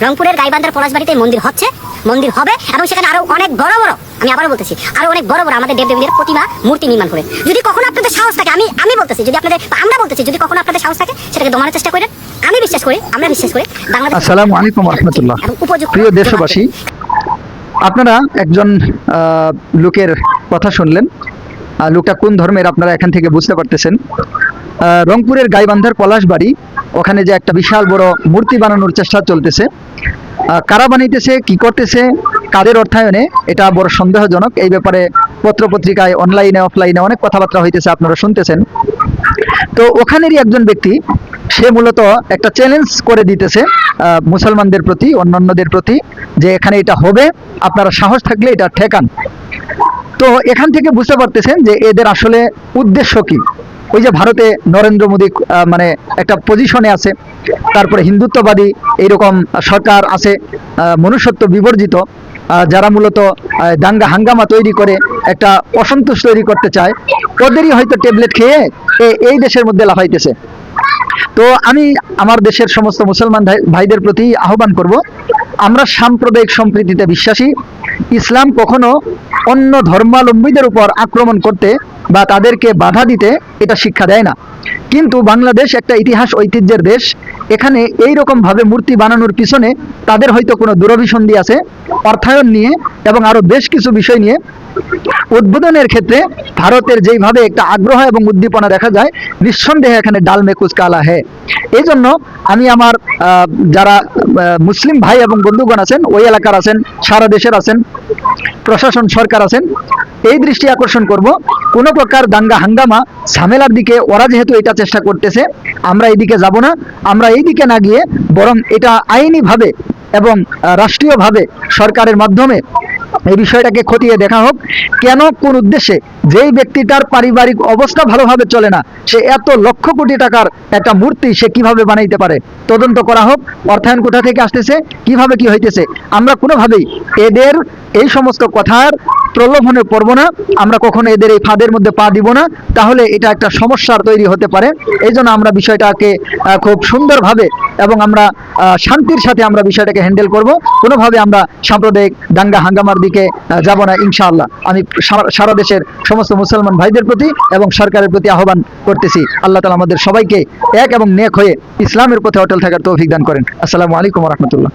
রংপুরের গাইবান্ধার পলাশবাড়িতে মন্দির হচ্ছে, মন্দির হবে, এবং সেখানে আরো অনেক বড় বড়, আমি আবারও বলতেছি, আরো অনেক বড় বড় আমাদের দেবদেবীদের প্রতিমা মূর্তি নির্মাণ করে। যদি কখনো আপনাদের সাহস থাকে, আমি বলতেছি, যদি আপনাদের, আমরা বলতেছি, যদি কখনো আপনাদের সাহস থাকে সেটাকে দমানোর চেষ্টা করেন। আমি বিশ্বাস করি, আমরা বিশ্বাস করি বাংলাদেশ। আসসালামু আলাইকুম ওয়া রাহমাতুল্লাহ। প্রিয় দেশবাসী, আপনারা একজন লোকের কথা শুনলেন। লোকটা কোন ধর্মের আপনারা এখান থেকে বুঝতে পারতেছেন। রংপুরের গাইবান্ধার পলাশবাড়ি, ওখানে যে একটা বিশাল বড় মূর্তি বানানোর চেষ্টা চলতেছে। কারা বানাইতেছে, কি করতেছে, কাদের অর্থায়নে, এটা বড় সন্দেহজনক। এই ব্যাপারে পত্রপত্রিকায়, অনলাইনে, অফলাইনে অনেক কথাবার্তা হইতেছে, আপনারা শুনতেছেন। তো ওখানেরই একজন ব্যক্তি, সে মূলত একটা চ্যালেঞ্জ করে দিতেছে মুসলমানদের প্রতি, অন্যান্যদের প্রতি, যে এখানে এটা হবে, আপনারা সাহস থাকলে এটা ঠেকান। তো এখান থেকে বুঝতে পারতেছেন যে এদের আসলে উদ্দেশ্য কি। ওই যে ভারতে নরেন্দ্র মোদী মানে একটা পজিশনে আছে, তারপরে হিন্দুত্ববাদী এইরকম সরকার আছে, মনুষ্যত্ব বিবর্জিত, যারা মূলত দাঙ্গা হাঙ্গামা তৈরি করে একটা অসন্তোষ তৈরি করতে চায়, ওদেরই হয়তো ট্যাবলেট খেয়ে এই দেশের মধ্যে লাফাইতেছে। তো আমি আমার দেশের সমস্ত মুসলমান ভাইদের প্রতি আহ্বান করব, আমরা সাম্প্রদায়িক সম্প্রীতিতে বিশ্বাসী। ইসলাম কখনো অন্য ধর্মাবলম্বীদের উপর আক্রমণ করতে বা তাদেরকে বাধা দিতে এটা শিক্ষা দেয় না। কিন্তু বাংলাদেশ একটা ইতিহাস ঐতিহ্যের দেশ। এখানে এই রকম ভাবে মূর্তি বানানোর পিছনে তাদের হয়তো কোনো দুরভিসন্ধি আছে, অর্থায়ন নিয়ে এবং আরো বেশ কিছু বিষয় নিয়ে। উদ্বোধনের ক্ষেত্রে ভারতের যেইভাবে একটা আগ্রহ এবং উদ্দীপনা দেখা যায়, নিঃসন্দেহে এখানে ডাল মে কুছ কালা হ্যায়। এই জন্য আমি আমার যারা মুসলিম ভাই এবং বন্ধুগণ আছেন, ওই এলাকার আছেন, সারা দেশের আছেন, প্রশাসন, সরকার আছেন, এই দৃষ্টি আকর্ষণ করব, কোনো প্রকার দাঙ্গা হাঙ্গামা ঝামেলার দিকে ওরা যেহেতু এটা চেষ্টা করতেছে, আমরা এইদিকে যাব না। আমরা এইদিকে না গিয়ে বরং এটা আইনিভাবে এবং রাষ্ট্রীয়ভাবে সরকারের মাধ্যমে এই বিষয়টাকে খতিয়ে দেখা হোক। কেন, কোন উদ্দেশ্যে, যেই ব্যক্তিটার পারিবারিক অবস্থা ভালোভাবে চলে না, সে এত লক্ষ কোটি টাকার একটা মূর্তি সে কিভাবে বানাইতে পারে, তদন্ত করা হোক। অর্থায়ন কোথা থেকে আসতেছে, কিভাবে কি হইতেছে। আমরা কোনোভাবেই এদের এই সমস্ত কথার প্রলোভনে পড়ব না। আমরা কখনো এদের এই ফাঁদের মধ্যে পা দিব না, তাহলে এটা একটা সমস্যার তৈরি হতে পারে। এই জন্য আমরা বিষয়টাকে খুব সুন্দরভাবে এবং আমরা শান্তির সাথে আমরা বিষয়টাকে হ্যান্ডেল করব। কোনোভাবে আমরা সাম্প্রদায়িক দাঙ্গা হাঙ্গামার দিকে যাব না ইনশাআল্লাহ। আমি সারা দেশের সমস্ত মুসলমান ভাইদের প্রতি এবং সরকারের প্রতি আহ্বান করতেছি, আল্লাহ তাআলা আমাদের সবাইকে এক এবং নেক হয়ে ইসলামের পথে অটল থাকার তৌফিক দান করেন। আসসালামু আলাইকুম ওয়া রাহমাতুল্লাহ।